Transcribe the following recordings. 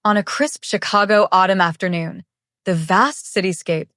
On a crisp Chicago autumn afternoon, the vast cityscape,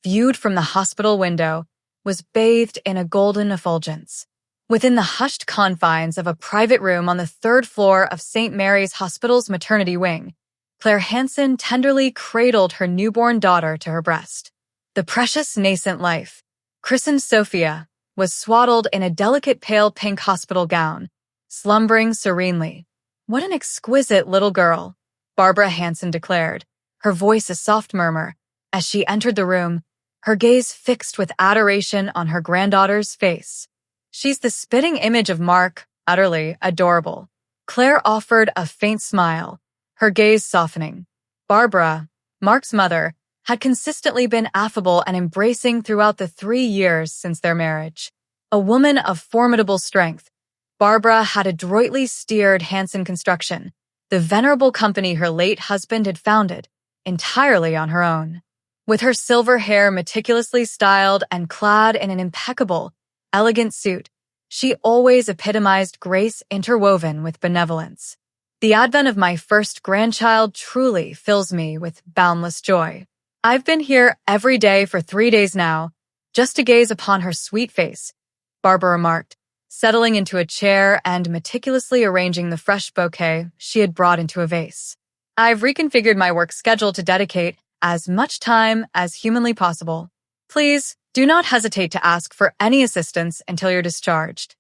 viewed from the hospital window, was bathed in a golden effulgence. Within the hushed confines of a private room on the third floor of St. Mary's Hospital's maternity wing, Claire Hansen tenderly cradled her newborn daughter to her breast. The precious nascent life, christened Sophia, was swaddled in a delicate pale pink hospital gown, slumbering serenely. "What an exquisite little girl," Barbara Hansen declared, her voice a soft murmur, as she entered the room, her gaze fixed with adoration on her granddaughter's face. "She's the spitting image of Mark, utterly adorable." Claire offered a faint smile, her gaze softening. Barbara, Mark's mother, had consistently been affable and embracing throughout the 3 years since their marriage. A woman of formidable strength, Barbara had adroitly steered Hansen Construction, the venerable company her late husband had founded, entirely on her own. With her silver hair meticulously styled and clad in an impeccable, elegant suit, she always epitomized grace interwoven with benevolence. "The advent of my first grandchild truly fills me with boundless joy. I've been here every day for 3 days now, just to gaze upon her sweet face," Barbara remarked, settling into a chair and meticulously arranging the fresh bouquet she had brought into a vase. "I've reconfigured my work schedule to dedicate as much time as humanly possible. Please do not hesitate to ask for any assistance until you're discharged."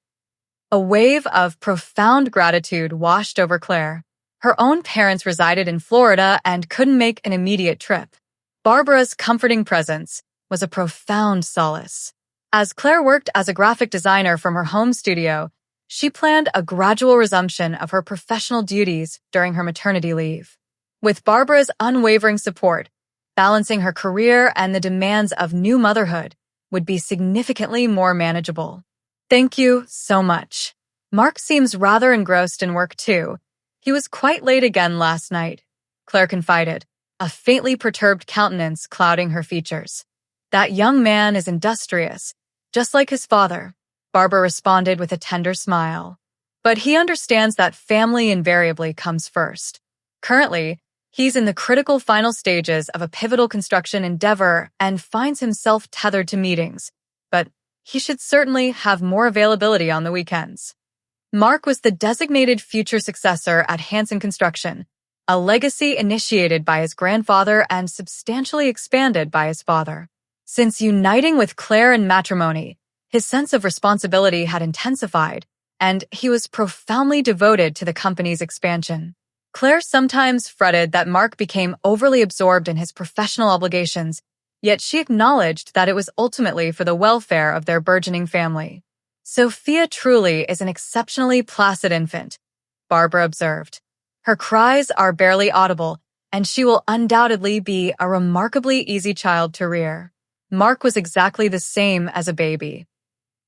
A wave of profound gratitude washed over Claire. Her own parents resided in Florida and couldn't make an immediate trip. Barbara's comforting presence was a profound solace. As Claire worked as a graphic designer from her home studio, she planned a gradual resumption of her professional duties during her maternity leave. With Barbara's unwavering support, balancing her career and the demands of new motherhood would be significantly more manageable. "Thank you so much. Mark seems rather engrossed in work too. He was quite late again last night," Claire confided, a faintly perturbed countenance clouding her features. "That young man is industrious, just like his father," Barbara responded with a tender smile. "But he understands that family invariably comes first. Currently, he's in the critical final stages of a pivotal construction endeavor and finds himself tethered to meetings, but he should certainly have more availability on the weekends." Mark was the designated future successor at Hansen Construction, a legacy initiated by his grandfather and substantially expanded by his father. Since uniting with Claire in matrimony, his sense of responsibility had intensified, and he was profoundly devoted to the company's expansion. Claire sometimes fretted that Mark became overly absorbed in his professional obligations, yet she acknowledged that it was ultimately for the welfare of their burgeoning family. "Sophia truly is an exceptionally placid infant," Barbara observed. "Her cries are barely audible, and she will undoubtedly be a remarkably easy child to rear." Mark was exactly the same as a baby.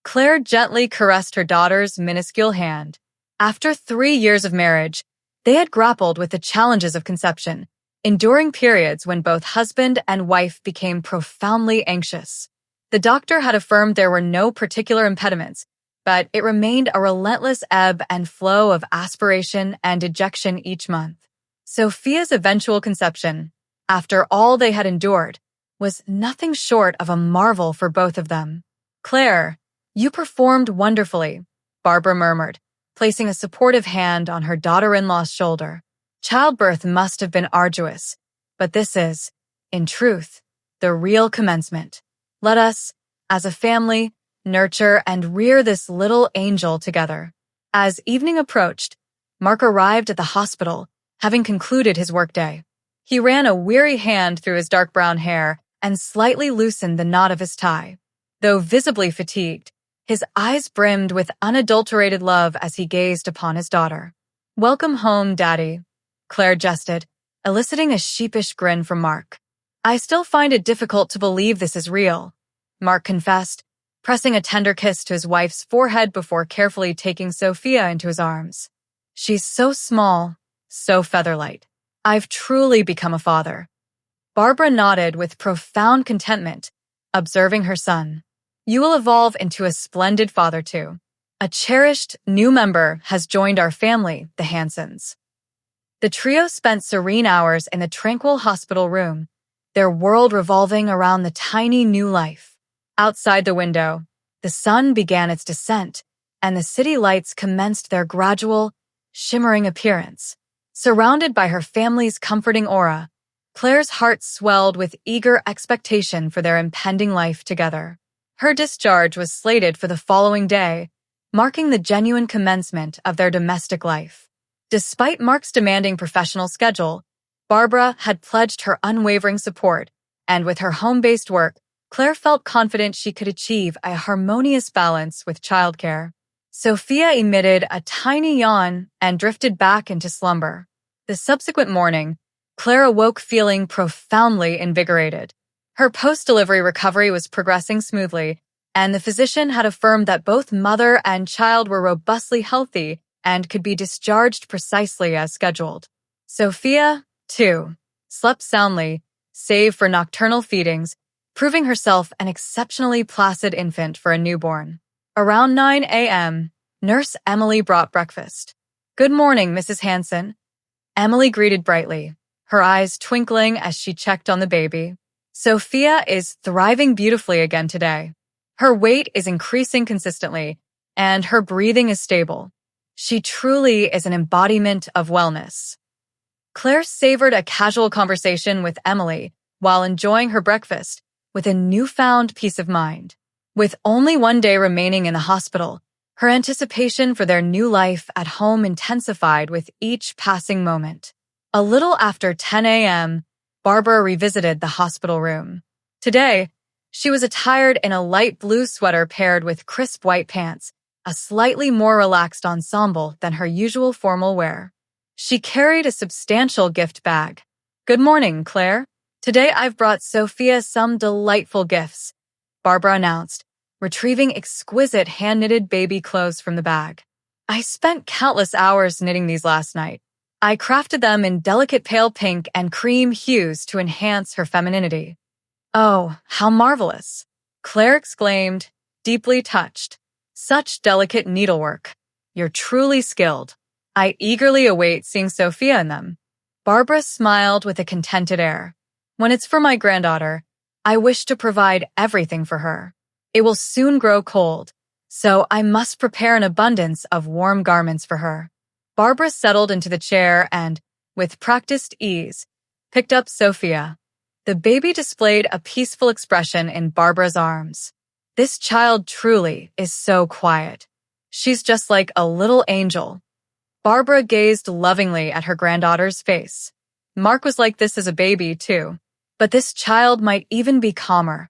Claire gently caressed her daughter's minuscule hand. After 3 years of marriage, they had grappled with the challenges of conception, enduring periods when both husband and wife became profoundly anxious. The doctor had affirmed there were no particular impediments, but it remained a relentless ebb and flow of aspiration and ejection each month. Sophia's eventual conception, after all they had endured, was nothing short of a marvel for both of them. "Claire, you performed wonderfully," Barbara murmured, placing a supportive hand on her daughter-in-law's shoulder. "Childbirth must have been arduous, but this is, in truth, the real commencement. Let us, as a family, nurture and rear this little angel together." As evening approached, Mark arrived at the hospital, having concluded his workday. He ran a weary hand through his dark brown hair and slightly loosened the knot of his tie. Though visibly fatigued, his eyes brimmed with unadulterated love as he gazed upon his daughter. "Welcome home, Daddy," Claire jested, eliciting a sheepish grin from Mark. "I still find it difficult to believe this is real," Mark confessed, pressing a tender kiss to his wife's forehead before carefully taking Sophia into his arms. "She's so small, so featherlight. I've truly become a father." Barbara nodded with profound contentment, observing her son. "You will evolve into a splendid father too. A cherished new member has joined our family, the Hansens." The trio spent serene hours in the tranquil hospital room, their world revolving around the tiny new life. Outside the window, the sun began its descent, and the city lights commenced their gradual, shimmering appearance. Surrounded by her family's comforting aura, Claire's heart swelled with eager expectation for their impending life together. Her discharge was slated for the following day, marking the genuine commencement of their domestic life. Despite Mark's demanding professional schedule, Barbara had pledged her unwavering support, and with her home-based work, Claire felt confident she could achieve a harmonious balance with childcare. Sophia emitted a tiny yawn and drifted back into slumber. The subsequent morning, Claire awoke feeling profoundly invigorated. Her post-delivery recovery was progressing smoothly, and the physician had affirmed that both mother and child were robustly healthy and could be discharged precisely as scheduled. Sophia, too, slept soundly, save for nocturnal feedings, proving herself an exceptionally placid infant for a newborn. Around 9 a.m., Nurse Emily brought breakfast. "Good morning, Mrs. Hanson." Emily greeted brightly, her eyes twinkling as she checked on the baby. "Sophia is thriving beautifully again today. Her weight is increasing consistently, and her breathing is stable. She truly is an embodiment of wellness." Claire savored a casual conversation with Emily while enjoying her breakfast with a newfound peace of mind. With only one day remaining in the hospital, her anticipation for their new life at home intensified with each passing moment. A little after 10 a.m., Barbara revisited the hospital room. Today, she was attired in a light blue sweater paired with crisp white pants, a slightly more relaxed ensemble than her usual formal wear. She carried a substantial gift bag. "Good morning, Claire. Today I've brought Sophia some delightful gifts," Barbara announced, retrieving exquisite hand-knitted baby clothes from the bag. "I spent countless hours knitting these last night. I crafted them in delicate pale pink and cream hues to enhance her femininity." "Oh, how marvelous!" Claire exclaimed, deeply touched. "Such delicate needlework. You're truly skilled. I eagerly await seeing Sophia in them." Barbara smiled with a contented air. "When it's for my granddaughter, I wish to provide everything for her. It will soon grow cold, so I must prepare an abundance of warm garments for her." Barbara settled into the chair and, with practiced ease, picked up Sophia. The baby displayed a peaceful expression in Barbara's arms. "This child truly is so quiet. She's just like a little angel." Barbara gazed lovingly at her granddaughter's face. Mark was like this as a baby, too, but this child might even be calmer.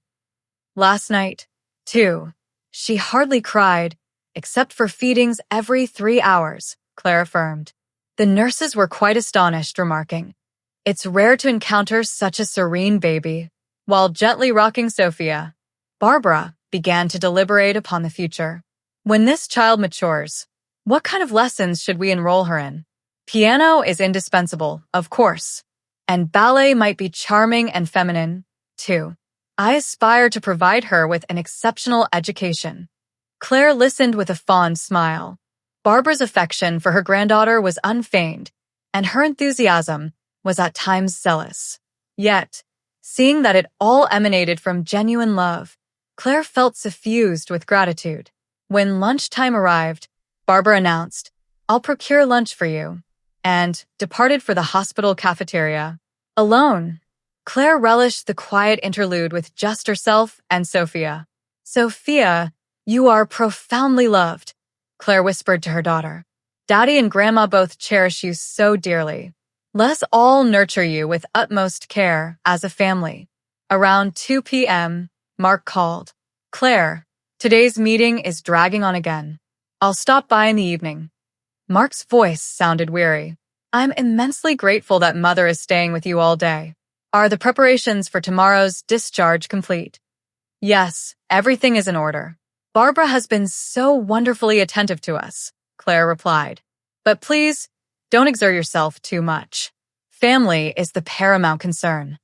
Last night, too, she hardly cried, except for feedings every 3 hours, Claire affirmed. The nurses were quite astonished, remarking, "It's rare to encounter such a serene baby." While gently rocking Sophia, Barbara began to deliberate upon the future. "When this child matures, what kind of lessons should we enroll her in? Piano is indispensable, of course, and ballet might be charming and feminine, too. I aspire to provide her with an exceptional education." Claire listened with a fond smile. Barbara's affection for her granddaughter was unfeigned, and her enthusiasm was at times zealous. Yet, seeing that it all emanated from genuine love, Claire felt suffused with gratitude. When lunchtime arrived, Barbara announced, "I'll procure lunch for you," and departed for the hospital cafeteria. Alone, Claire relished the quiet interlude with just herself and Sophia. "Sophia, you are profoundly loved," Claire whispered to her daughter. "Daddy and Grandma both cherish you so dearly. Let us all nurture you with utmost care as a family." Around 2 p.m., Mark called. "Claire, today's meeting is dragging on again. I'll stop by in the evening." Mark's voice sounded weary. "I'm immensely grateful that Mother is staying with you all day. Are the preparations for tomorrow's discharge complete?" "Yes, everything is in order. Barbara has been so wonderfully attentive to us," Claire replied. "But please, don't exert yourself too much. Family is the paramount concern."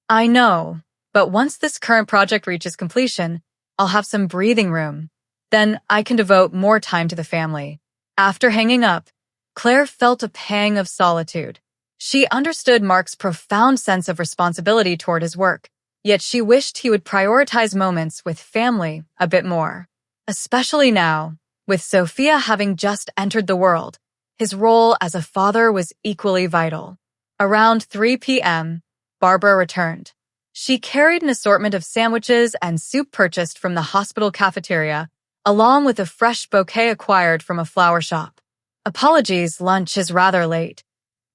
"I know, but once this current project reaches completion, I'll have some breathing room. Then I can devote more time to the family." After hanging up, Claire felt a pang of solitude. She understood Mark's profound sense of responsibility toward his work, yet she wished he would prioritize moments with family a bit more. Especially now, with Sophia having just entered the world, his role as a father was equally vital. Around 3 p.m., Barbara returned. She carried an assortment of sandwiches and soup purchased from the hospital cafeteria, along with a fresh bouquet acquired from a flower shop. "Apologies, lunch is rather late,"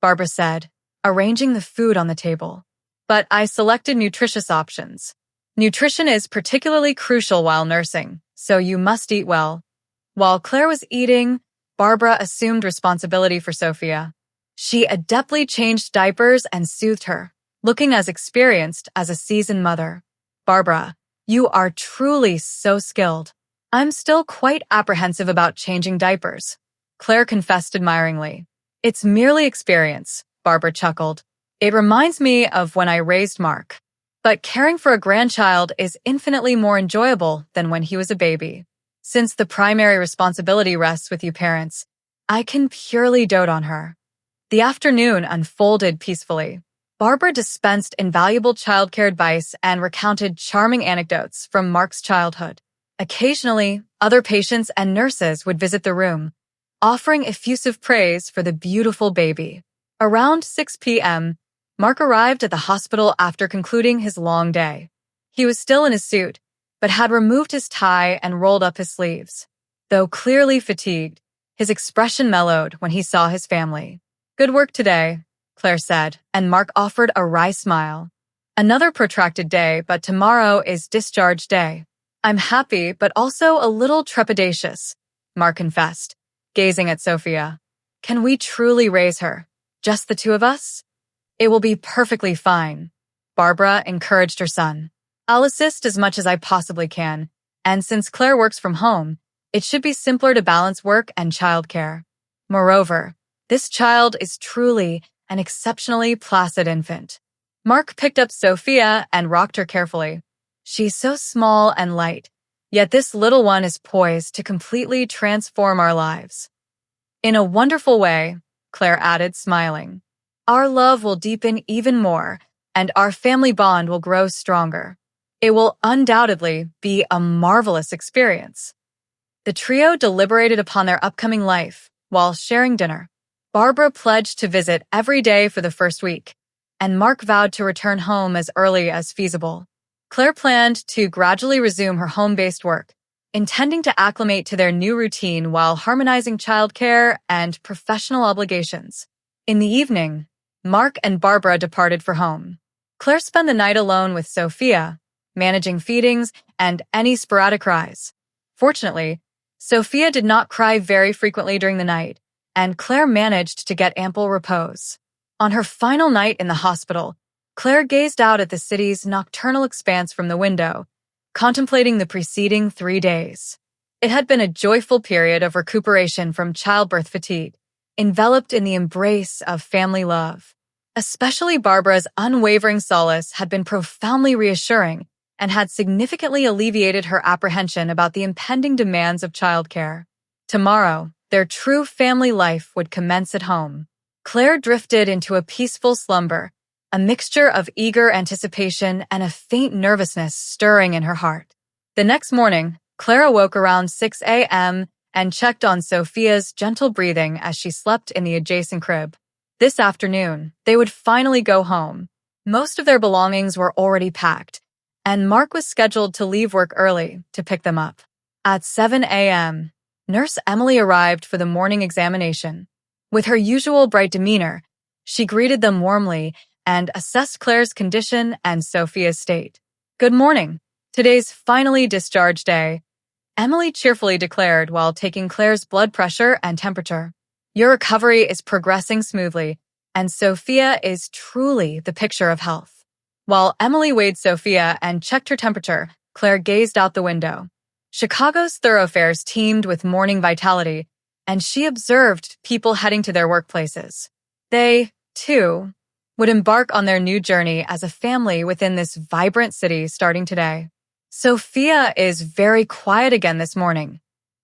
Barbara said, arranging the food on the table. "But I selected nutritious options. Nutrition is particularly crucial while nursing, so you must eat well." While Claire was eating, Barbara assumed responsibility for Sophia. She adeptly changed diapers and soothed her, looking as experienced as a seasoned mother. "Barbara, you are truly so skilled. I'm still quite apprehensive about changing diapers," Claire confessed admiringly. "It's merely experience," Barbara chuckled. "It reminds me of when I raised Mark. But caring for a grandchild is infinitely more enjoyable than when he was a baby. Since the primary responsibility rests with you parents, I can purely dote on her." The afternoon unfolded peacefully. Barbara dispensed invaluable childcare advice and recounted charming anecdotes from Mark's childhood. Occasionally, other patients and nurses would visit the room, offering effusive praise for the beautiful baby. Around 6 p.m., Mark arrived at the hospital after concluding his long day. He was still in his suit, but had removed his tie and rolled up his sleeves. Though clearly fatigued, his expression mellowed when he saw his family. "Good work today," Claire said, and Mark offered a wry smile. "Another protracted day, but tomorrow is discharge day." "I'm happy, but also a little trepidatious," Mark confessed, gazing at Sophia. "Can we truly raise her? Just the two of us?" "It will be perfectly fine," Barbara encouraged her son. "I'll assist as much as I possibly can, and since Claire works from home, it should be simpler to balance work and childcare. Moreover, this child is truly an exceptionally placid infant." Mark picked up Sophia and rocked her carefully. "She's so small and light, yet this little one is poised to completely transform our lives." "In a wonderful way," Claire added, smiling. "Our love will deepen even more, and our family bond will grow stronger. It will undoubtedly be a marvelous experience." The trio deliberated upon their upcoming life while sharing dinner. Barbara pledged to visit every day for the first week, and Mark vowed to return home as early as feasible. Claire planned to gradually resume her home-based work, intending to acclimate to their new routine while harmonizing childcare and professional obligations. In the evening, Mark and Barbara departed for home. Claire spent the night alone with Sophia, managing feedings and any sporadic cries. Fortunately, Sophia did not cry very frequently during the night, and Claire managed to get ample repose. On her final night in the hospital, Claire gazed out at the city's nocturnal expanse from the window, contemplating the preceding 3 days. It had been a joyful period of recuperation from childbirth fatigue, enveloped in the embrace of family love. Especially Barbara's unwavering solace had been profoundly reassuring and had significantly alleviated her apprehension about the impending demands of childcare. Tomorrow, their true family life would commence at home. Claire drifted into a peaceful slumber, a mixture of eager anticipation and a faint nervousness stirring in her heart. The next morning, Claire awoke around 6 a.m. and checked on Sophia's gentle breathing as she slept in the adjacent crib. This afternoon, they would finally go home. Most of their belongings were already packed, and Mark was scheduled to leave work early to pick them up. At 7 a.m., Nurse Emily arrived for the morning examination. With her usual bright demeanor, she greeted them warmly and assessed Claire's condition and Sophia's state. "Good morning. Today's finally discharge day," Emily cheerfully declared while taking Claire's blood pressure and temperature. "Your recovery is progressing smoothly, and Sophia is truly the picture of health." While Emily weighed Sophia and checked her temperature, Claire gazed out the window. Chicago's thoroughfares teemed with morning vitality, and she observed people heading to their workplaces. They, too, would embark on their new journey as a family within this vibrant city starting today. "Sophia is very quiet again this morning,"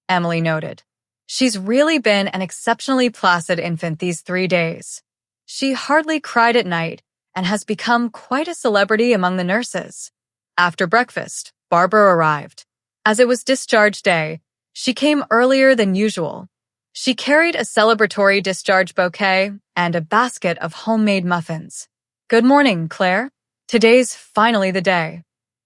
Emily noted. "She's really been an exceptionally placid infant these 3 days." She hardly cried at night and has become quite a celebrity among the nurses. After breakfast, Barbara arrived. As it was discharge day, she came earlier than usual. She carried a celebratory discharge bouquet and a basket of homemade muffins. "Good morning, Claire. Today's finally the day,"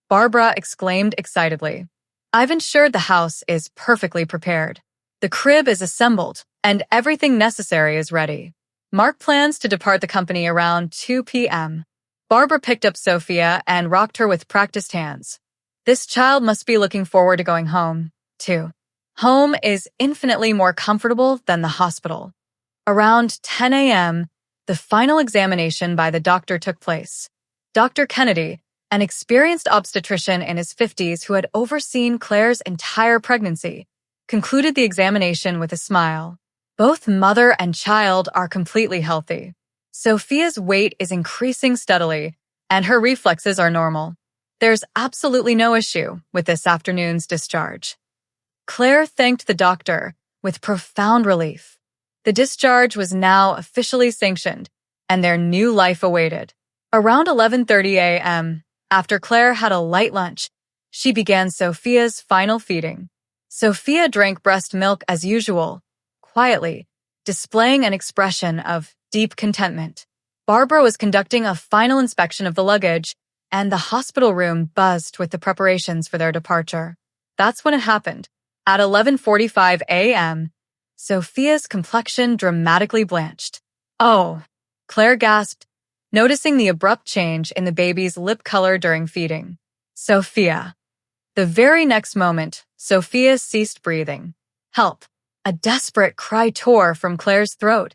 Barbara exclaimed excitedly. "I've ensured the house is perfectly prepared. The crib is assembled, and everything necessary is ready. Mark plans to depart the company around 2 p.m. Barbara picked up Sophia and rocked her with practiced hands. This child must be looking forward to going home, too. Home is infinitely more comfortable than the hospital. Around 10 a.m., the final examination by the doctor took place. Dr. Kennedy, an experienced obstetrician in his 50s who had overseen Claire's entire pregnancy, concluded the examination with a smile. Both mother and child are completely healthy. Sophia's weight is increasing steadily, and her reflexes are normal. There's absolutely no issue with this afternoon's discharge." Claire thanked the doctor with profound relief. The discharge was now officially sanctioned, and their new life awaited. Around 11:30 a.m., after Claire had a light lunch, she began Sophia's final feeding. Sophia drank breast milk as usual, quietly, displaying an expression of deep contentment. Barbara was conducting a final inspection of the luggage, and the hospital room buzzed with the preparations for their departure. That's when it happened. At 11:45 a.m., Sophia's complexion dramatically blanched. "Oh," Claire gasped, noticing the abrupt change in the baby's lip color during feeding. "Sophia." The very next moment, Sophia ceased breathing. "Help!" A desperate cry tore from Claire's throat,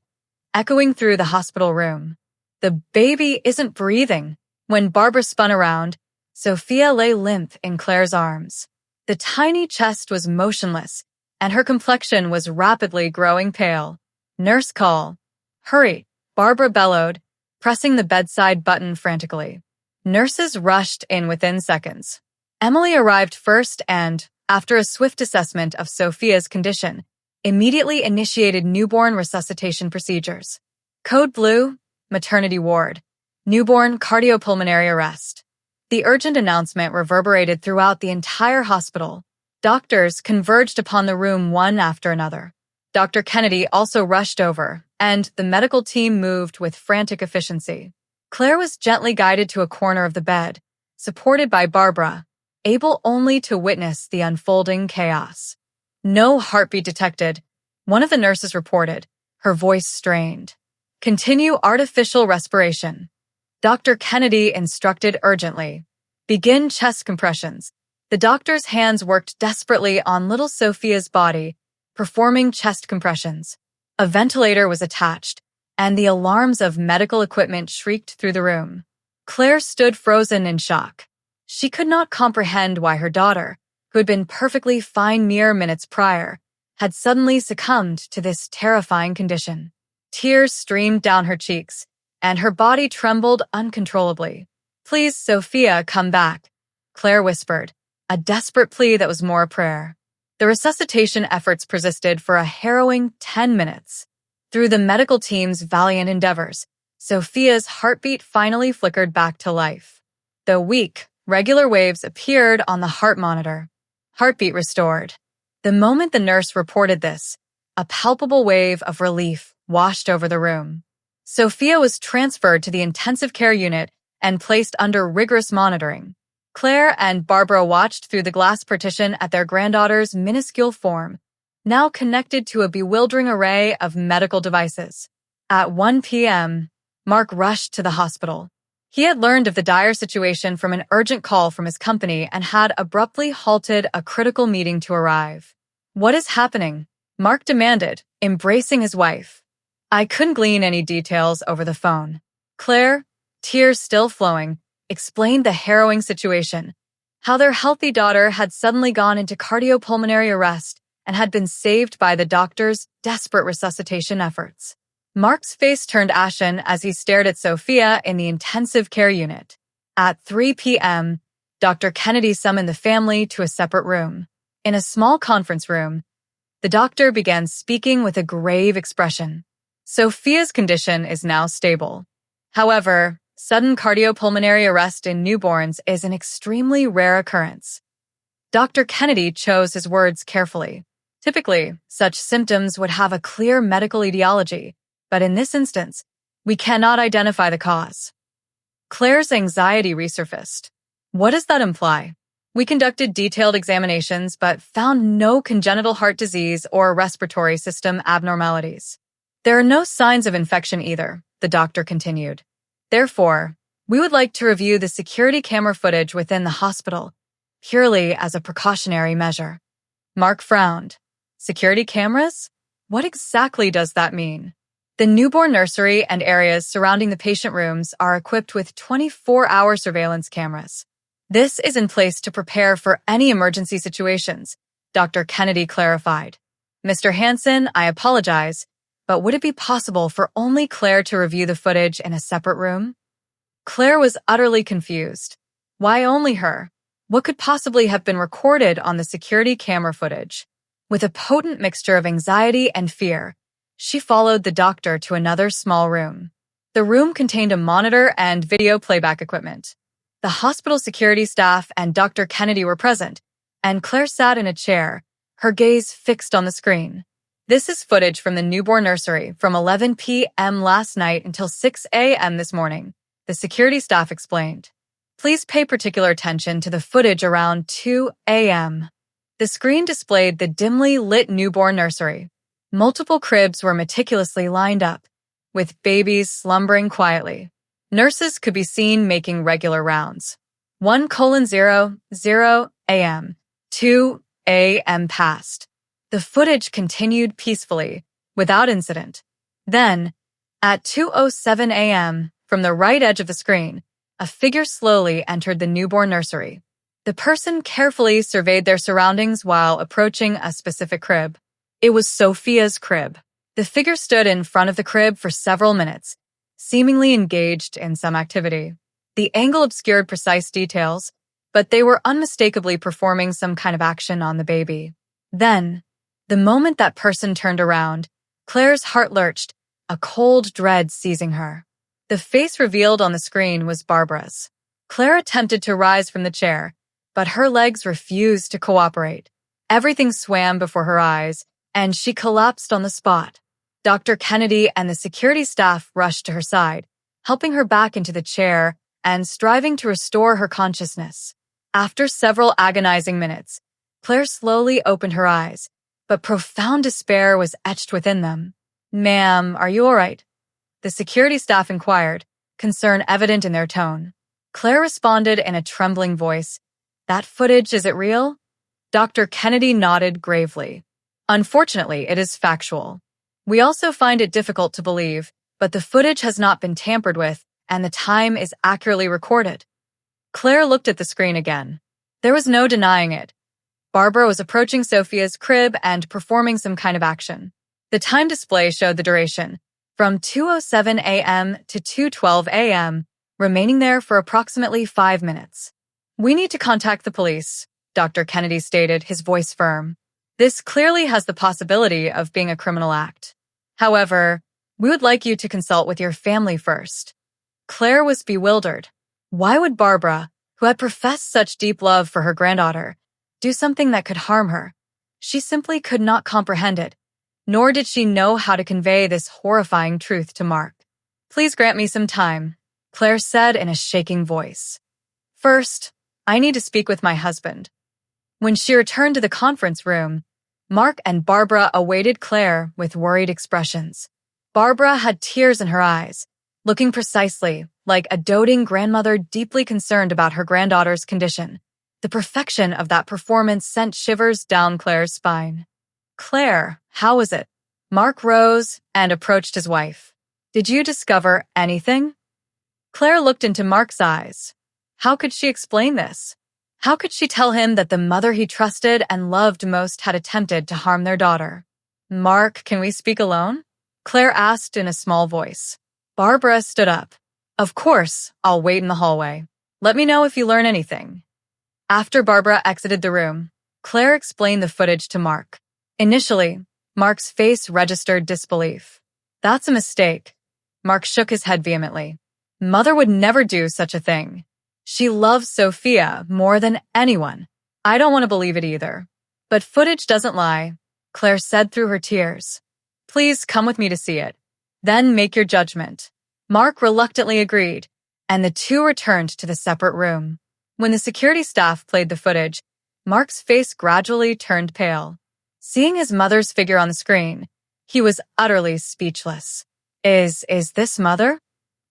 echoing through the hospital room. "The baby isn't breathing." When Barbara spun around, Sophia lay limp in Claire's arms. The tiny chest was motionless, and her complexion was rapidly growing pale. "Nurse call." "Hurry," Barbara bellowed, pressing the bedside button frantically. Nurses rushed in within seconds. Emily arrived first and, after a swift assessment of Sophia's condition, immediately initiated newborn resuscitation procedures. Code Blue, maternity ward. Newborn cardiopulmonary arrest. The urgent announcement reverberated throughout the entire hospital. Doctors converged upon the room one after another. Dr. Kennedy also rushed over, and the medical team moved with frantic efficiency. Claire was gently guided to a corner of the bed, supported by Barbara, able only to witness the unfolding chaos. "No heartbeat detected," one of the nurses reported, her voice strained. "Continue artificial respiration." Dr. Kennedy instructed urgently. "Begin chest compressions." The doctor's hands worked desperately on little Sophia's body, performing chest compressions. A ventilator was attached, and the alarms of medical equipment shrieked through the room. Claire stood frozen in shock. She could not comprehend why her daughter, who had been perfectly fine mere minutes prior, had suddenly succumbed to this terrifying condition. Tears streamed down her cheeks, and her body trembled uncontrollably. "Please, Sophia, come back," Claire whispered, a desperate plea that was more a prayer. The resuscitation efforts persisted for a harrowing 10 minutes. Through the medical team's valiant endeavors, Sophia's heartbeat finally flickered back to life. Though weak, regular waves appeared on the heart monitor. Heartbeat restored. The moment the nurse reported this, a palpable wave of relief washed over the room. Sophia was transferred to the intensive care unit and placed under rigorous monitoring. Claire and Barbara watched through the glass partition at their granddaughter's minuscule form, now connected to a bewildering array of medical devices. At 1 p.m., Mark rushed to the hospital. He had learned of the dire situation from an urgent call from his company and had abruptly halted a critical meeting to arrive. "What is happening?" Mark demanded, embracing his wife. "I couldn't glean any details over the phone." Claire, tears still flowing, explained the harrowing situation, how their healthy daughter had suddenly gone into cardiopulmonary arrest and had been saved by the doctor's desperate resuscitation efforts. Mark's face turned ashen as he stared at Sophia in the intensive care unit. At 3 p.m., Dr. Kennedy summoned the family to a separate room. In a small conference room, the doctor began speaking with a grave expression. Sophia's condition is now stable. However, sudden cardiopulmonary arrest in newborns is an extremely rare occurrence. Dr. Kennedy chose his words carefully. Typically, such symptoms would have a clear medical etiology, but in this instance, we cannot identify the cause. Claire's anxiety resurfaced. What does that imply? We conducted detailed examinations but found no congenital heart disease or respiratory system abnormalities. There are no signs of infection either, the doctor continued. Therefore, we would like to review the security camera footage within the hospital, purely as a precautionary measure. Mark frowned. Security cameras? What exactly does that mean? The newborn nursery and areas surrounding the patient rooms are equipped with 24-hour surveillance cameras. This is in place to prepare for any emergency situations, Dr. Kennedy clarified. Mr. Hansen, I apologize, but would it be possible for only Claire to review the footage in a separate room? Claire was utterly confused. Why only her? What could possibly have been recorded on the security camera footage? With a potent mixture of anxiety and fear, she followed the doctor to another small room. The room contained a monitor and video playback equipment. The hospital security staff and Dr. Kennedy were present, and Claire sat in a chair, her gaze fixed on the screen. This is footage from the newborn nursery from 11 p.m. last night until 6 a.m. this morning, the security staff explained. Please pay particular attention to the footage around 2 a.m. The screen displayed the dimly lit newborn nursery. Multiple cribs were meticulously lined up, with babies slumbering quietly. Nurses could be seen making regular rounds. 1:00 a.m. 2 a.m. passed. The footage continued peacefully, without incident. Then, at 2:07 a.m., from the right edge of the screen, a figure slowly entered the newborn nursery. The person carefully surveyed their surroundings while approaching a specific crib. It was Sophia's crib. The figure stood in front of the crib for several minutes, seemingly engaged in some activity. The angle obscured precise details, but they were unmistakably performing some kind of action on the baby. Then, the moment that person turned around, Claire's heart lurched, a cold dread seizing her. The face revealed on the screen was Barbara's. Claire attempted to rise from the chair, but her legs refused to cooperate. Everything swam before her eyes, and she collapsed on the spot. Dr. Kennedy and the security staff rushed to her side, helping her back into the chair and striving to restore her consciousness. After several agonizing minutes, Claire slowly opened her eyes, but profound despair was etched within them. "Ma'am, are you all right?" The security staff inquired, concern evident in their tone. Claire responded in a trembling voice, "That footage, is it real?" Dr. Kennedy nodded gravely. "Unfortunately, it is factual. We also find it difficult to believe, but the footage has not been tampered with, and the time is accurately recorded." Claire looked at the screen again. There was no denying it. Barbara was approaching Sophia's crib and performing some kind of action. The time display showed the duration, from 2:07 a.m. to 2:12 a.m., remaining there for approximately 5 minutes. "We need to contact the police," Dr. Kennedy stated, his voice firm. "This clearly has the possibility of being a criminal act. However, we would like you to consult with your family first." Claire was bewildered. Why would Barbara, who had professed such deep love for her granddaughter, do something that could harm her? She simply could not comprehend it, nor did she know how to convey this horrifying truth to Mark. "Please grant me some time," Claire said in a shaking voice. "First, I need to speak with my husband." When she returned to the conference room, Mark and Barbara awaited Claire with worried expressions. Barbara had tears in her eyes, looking precisely like a doting grandmother deeply concerned about her granddaughter's condition. The perfection of that performance sent shivers down Claire's spine. "Claire, how is it?" Mark rose and approached his wife. "Did you discover anything?" Claire looked into Mark's eyes. How could she explain this? How could she tell him that the mother he trusted and loved most had attempted to harm their daughter? "Mark, can we speak alone?" Claire asked in a small voice. Barbara stood up. "Of course, I'll wait in the hallway. Let me know if you learn anything." After Barbara exited the room, Claire explained the footage to Mark. Initially, Mark's face registered disbelief. That's a mistake. Mark shook his head vehemently. Mother would never do such a thing. She loves Sophia more than anyone. I don't want to believe it either. But footage doesn't lie, Claire said through her tears. Please come with me to see it. Then make your judgment. Mark reluctantly agreed, and the two returned to the separate room. When the security staff played the footage, Mark's face gradually turned pale. Seeing his mother's figure on the screen, he was utterly speechless. Is this mother?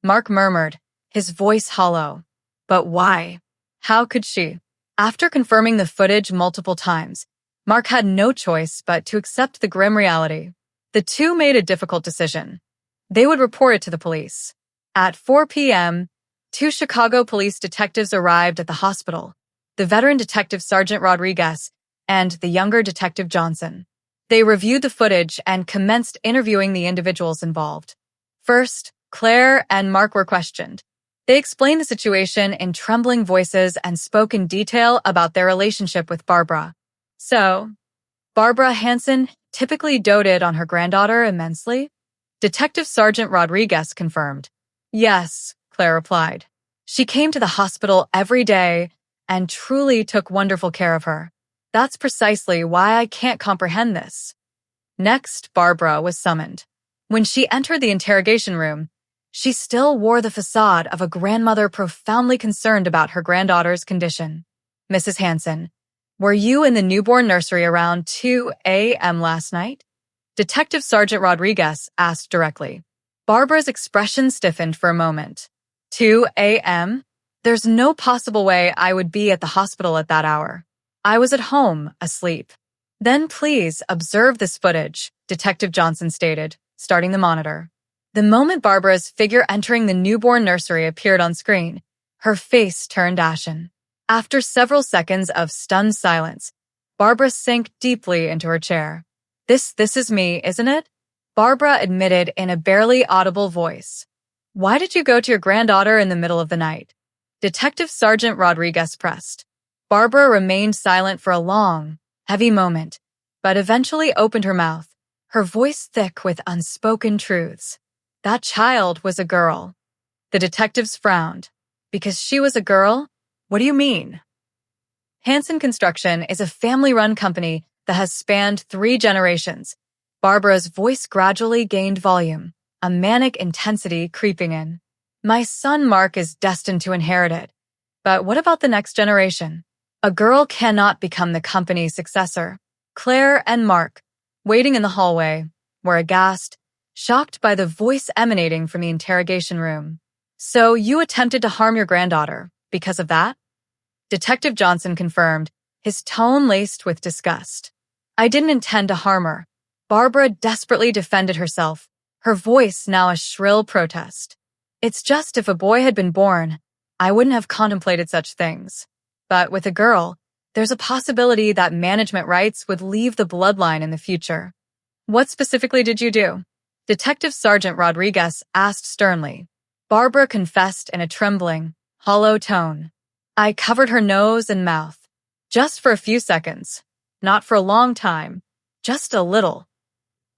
Mark murmured, his voice hollow. But why? How could she? After confirming the footage multiple times, Mark had no choice but to accept the grim reality. The two made a difficult decision. They would report it to the police. At 4 p.m., two Chicago police detectives arrived at the hospital, the veteran detective Sergeant Rodriguez and the younger Detective Johnson. They reviewed the footage and commenced interviewing the individuals involved. First, Claire and Mark were questioned. They explained the situation in trembling voices and spoke in detail about their relationship with Barbara. So, Barbara Hansen typically doted on her granddaughter immensely? Detective Sergeant Rodriguez confirmed. Yes, Claire replied. She came to the hospital every day and truly took wonderful care of her. That's precisely why I can't comprehend this. Next, Barbara was summoned. When she entered the interrogation room, she still wore the facade of a grandmother profoundly concerned about her granddaughter's condition. Mrs. Hansen, were you in the newborn nursery around 2 a.m. last night? Detective Sergeant Rodriguez asked directly. Barbara's expression stiffened for a moment. 2 a.m.? There's no possible way I would be at the hospital at that hour. I was at home, asleep. Then please observe this footage, Detective Johnson stated, starting the monitor. The moment Barbara's figure entering the newborn nursery appeared on screen, her face turned ashen. After several seconds of stunned silence, Barbara sank deeply into her chair. This is me, isn't it? Barbara admitted in a barely audible voice. Why did you go to your granddaughter in the middle of the night? Detective Sergeant Rodriguez pressed. Barbara remained silent for a long, heavy moment, but eventually opened her mouth, her voice thick with unspoken truths. That child was a girl. The detectives frowned. Because she was a girl? What do you mean? Hansen Construction is a family-run company that has spanned 3 generations. Barbara's voice gradually gained volume, a manic intensity creeping in. My son Mark is destined to inherit it. But what about the next generation? A girl cannot become the company's successor. Claire and Mark, waiting in the hallway, were aghast, shocked by the voice emanating from the interrogation room. So you attempted to harm your granddaughter because of that? Detective Johnson confirmed, his tone laced with disgust. I didn't intend to harm her. Barbara desperately defended herself, her voice now a shrill protest. It's just if a boy had been born, I wouldn't have contemplated such things. But with a girl, there's a possibility that management rights would leave the bloodline in the future. What specifically did you do? Detective Sergeant Rodriguez asked sternly. Barbara confessed in a trembling, hollow tone. I covered her nose and mouth. Just for a few seconds. Not for a long time. Just a little.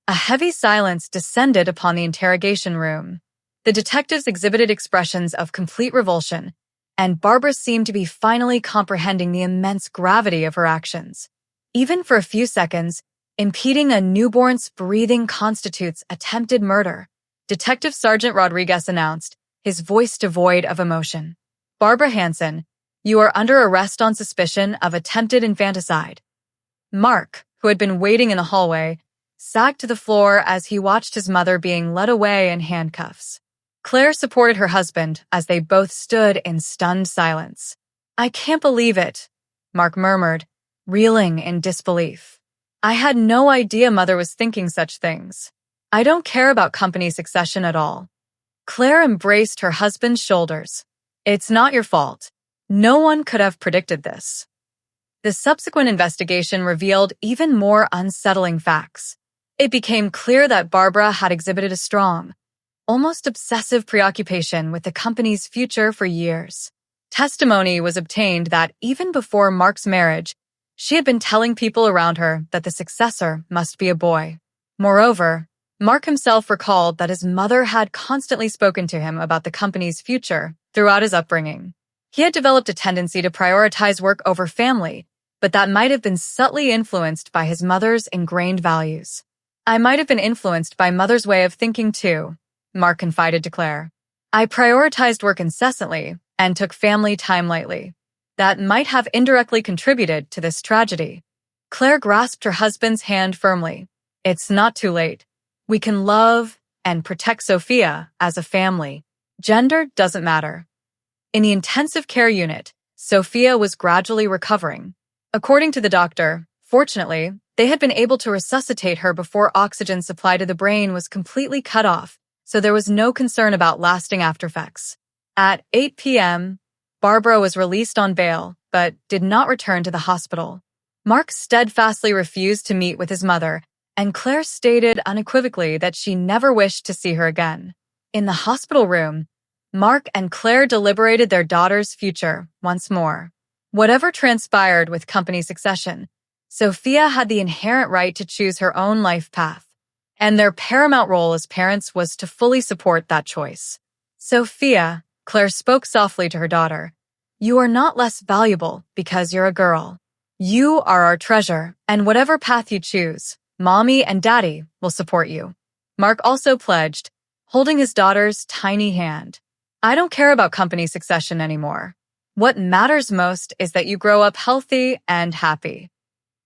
A heavy silence descended upon the interrogation room. The detectives exhibited expressions of complete revulsion, and Barbara seemed to be finally comprehending the immense gravity of her actions. Even for a few seconds, impeding a newborn's breathing constitutes attempted murder, Detective Sergeant Rodriguez announced, his voice devoid of emotion. Barbara Hansen, you are under arrest on suspicion of attempted infanticide. Mark, who had been waiting in the hallway, sagged to the floor as he watched his mother being led away in handcuffs. Claire supported her husband as they both stood in stunned silence. I can't believe it, Mark murmured, reeling in disbelief. I had no idea Mother was thinking such things. I don't care about company succession at all. Claire embraced her husband's shoulders. It's not your fault. No one could have predicted this. The subsequent investigation revealed even more unsettling facts. It became clear that Barbara had exhibited a strong, almost obsessive preoccupation with the company's future for years. Testimony was obtained that even before Mark's marriage, she had been telling people around her that the successor must be a boy. Moreover, Mark himself recalled that his mother had constantly spoken to him about the company's future throughout his upbringing. He had developed a tendency to prioritize work over family, but that might have been subtly influenced by his mother's ingrained values. I might have been influenced by Mother's way of thinking too, Mark confided to Claire. I prioritized work incessantly and took family time lightly. That might have indirectly contributed to this tragedy. Claire grasped her husband's hand firmly. It's not too late. We can love and protect Sophia as a family. Gender doesn't matter. In the intensive care unit, Sophia was gradually recovering. According to the doctor, fortunately, they had been able to resuscitate her before oxygen supply to the brain was completely cut off, so there was no concern about lasting aftereffects. At 8 p.m., Barbara was released on bail, but did not return to the hospital. Mark steadfastly refused to meet with his mother, and Claire stated unequivocally that she never wished to see her again. In the hospital room, Mark and Claire deliberated their daughter's future once more. Whatever transpired with company succession, Sophia had the inherent right to choose her own life path, and their paramount role as parents was to fully support that choice. Sophia, Claire spoke softly to her daughter, you are not less valuable because you're a girl. You are our treasure, and whatever path you choose, Mommy and Daddy will support you. Mark also pledged, holding his daughter's tiny hand. I don't care about company succession anymore. What matters most is that you grow up healthy and happy.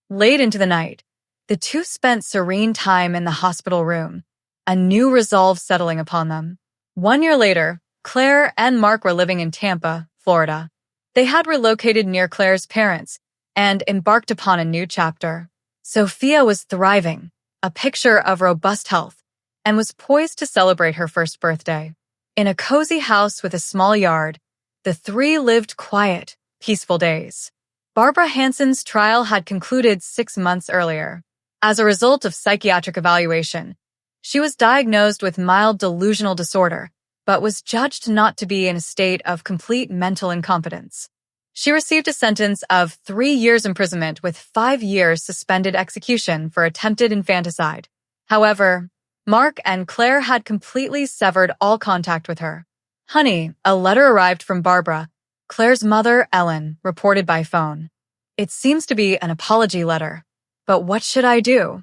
Late into the night, the two spent serene time in the hospital room, a new resolve settling upon them. 1 year later, Claire and Mark were living in Tampa, Florida. They had relocated near Claire's parents and embarked upon a new chapter. Sophia was thriving, a picture of robust health, and was poised to celebrate her first birthday. In a cozy house with a small yard, the three lived quiet, peaceful days. Barbara Hansen's trial had concluded 6 months earlier. As a result of psychiatric evaluation, she was diagnosed with mild delusional disorder, but was judged not to be in a state of complete mental incompetence. She received a sentence of 3 years imprisonment with 5 years suspended execution for attempted infanticide. However, Mark and Claire had completely severed all contact with her. Honey, a letter arrived from Barbara, Claire's mother, Ellen, reported by phone. It seems to be an apology letter. But what should I do?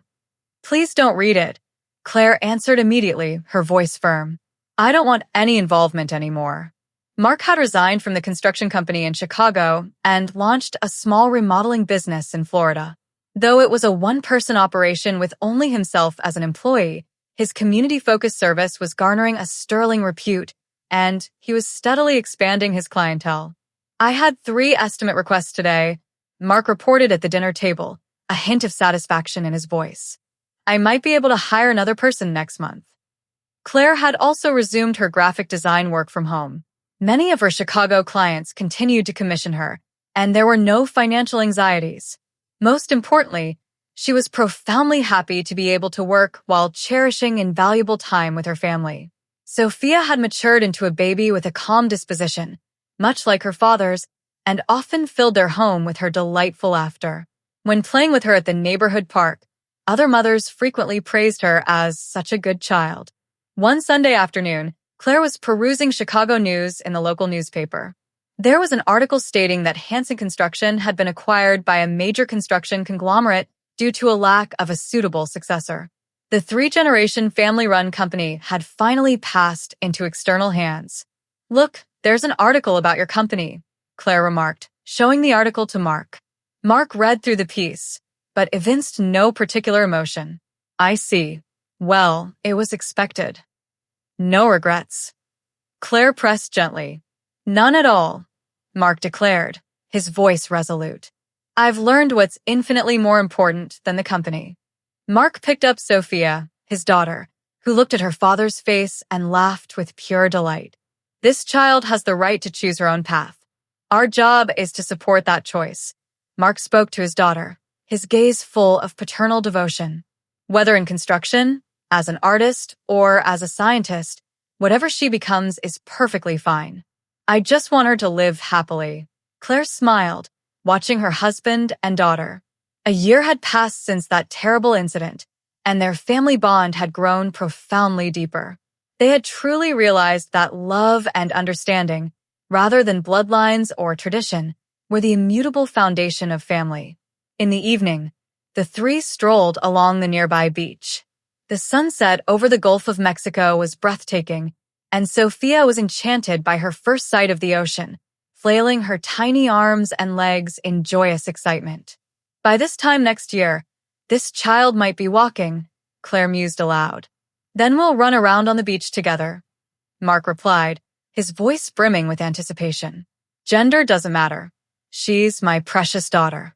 Please don't read it. Claire answered immediately, her voice firm. I don't want any involvement anymore. Mark had resigned from the construction company in Chicago and launched a small remodeling business in Florida. Though it was a one-person operation with only himself as an employee, his community-focused service was garnering a sterling repute, and he was steadily expanding his clientele. I had 3 estimate requests today, Mark reported at the dinner table, a hint of satisfaction in his voice. I might be able to hire another person next month. Claire had also resumed her graphic design work from home. Many of her Chicago clients continued to commission her, and there were no financial anxieties. Most importantly, she was profoundly happy to be able to work while cherishing invaluable time with her family. Sophia had matured into a baby with a calm disposition, much like her father's, and often filled their home with her delightful laughter. When playing with her at the neighborhood park, other mothers frequently praised her as such a good child. One Sunday afternoon, Claire was perusing Chicago news in the local newspaper. There was an article stating that Hansen Construction had been acquired by a major construction conglomerate due to a lack of a suitable successor. The 3-generation family-run company had finally passed into external hands. Look, there's an article about your company, Claire remarked, showing the article to Mark. Mark read through the piece, but evinced no particular emotion. I see. Well, it was expected. No regrets. Claire pressed gently. None at all, Mark declared, his voice resolute. I've learned what's infinitely more important than the company. Mark picked up Sophia, his daughter, who looked at her father's face and laughed with pure delight. This child has the right to choose her own path. Our job is to support that choice. Mark spoke to his daughter, his gaze full of paternal devotion. Whether in construction, as an artist, or as a scientist, whatever she becomes is perfectly fine. I just want her to live happily. Claire smiled, watching her husband and daughter. A year had passed since that terrible incident, and their family bond had grown profoundly deeper. They had truly realized that love and understanding, rather than bloodlines or tradition, were the immutable foundation of family. In the evening, the three strolled along the nearby beach. The sunset over the Gulf of Mexico was breathtaking, and Sophia was enchanted by her first sight of the ocean, flailing her tiny arms and legs in joyous excitement. By this time next year, this child might be walking, Claire mused aloud. Then we'll run around on the beach together, Mark replied, his voice brimming with anticipation. Gender doesn't matter. She's my precious daughter.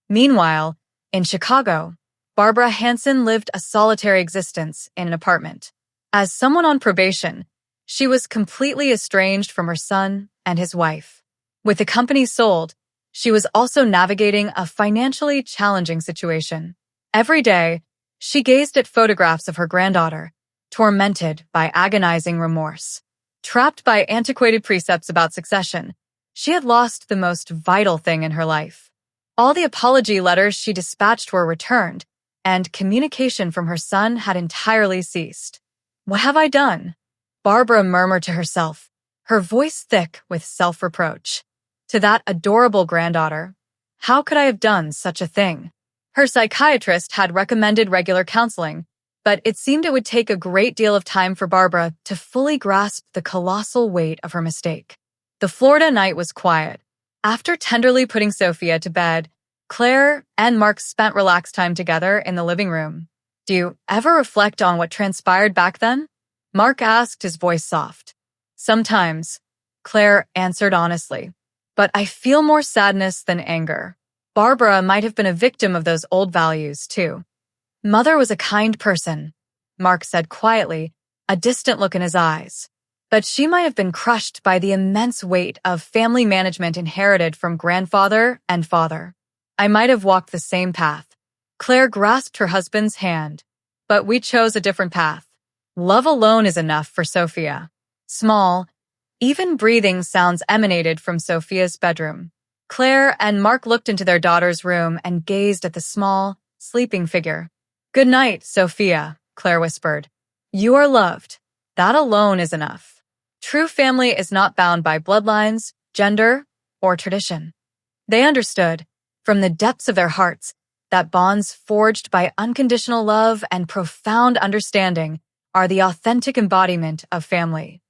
Meanwhile, in Chicago, Barbara Hansen lived a solitary existence in an apartment. As someone on probation, she was completely estranged from her son and his wife. With the company sold, she was also navigating a financially challenging situation. Every day, she gazed at photographs of her granddaughter, tormented by agonizing remorse. Trapped by antiquated precepts about succession, she had lost the most vital thing in her life. All the apology letters she dispatched were returned, and communication from her son had entirely ceased. What have I done? Barbara murmured to herself, her voice thick with self-reproach. To that adorable granddaughter, how could I have done such a thing? Her psychiatrist had recommended regular counseling, but it seemed it would take a great deal of time for Barbara to fully grasp the colossal weight of her mistake. The Florida night was quiet. After tenderly putting Sophia to bed, Claire and Mark spent relaxed time together in the living room. Do you ever reflect on what transpired back then? Mark asked, his voice soft. Sometimes, Claire answered honestly. But I feel more sadness than anger. Barbara might have been a victim of those old values, too. Mother was a kind person, Mark said quietly, a distant look in his eyes. But she might have been crushed by the immense weight of family management inherited from grandfather and father. I might have walked the same path. Claire grasped her husband's hand, but we chose a different path. Love alone is enough for Sophia. Small, even breathing sounds emanated from Sophia's bedroom. Claire and Mark looked into their daughter's room and gazed at the small, sleeping figure. Good night, Sophia, Claire whispered. You are loved. That alone is enough. True family is not bound by bloodlines, gender, or tradition. They understood, from the depths of their hearts, that bonds forged by unconditional love and profound understanding are the authentic embodiment of family.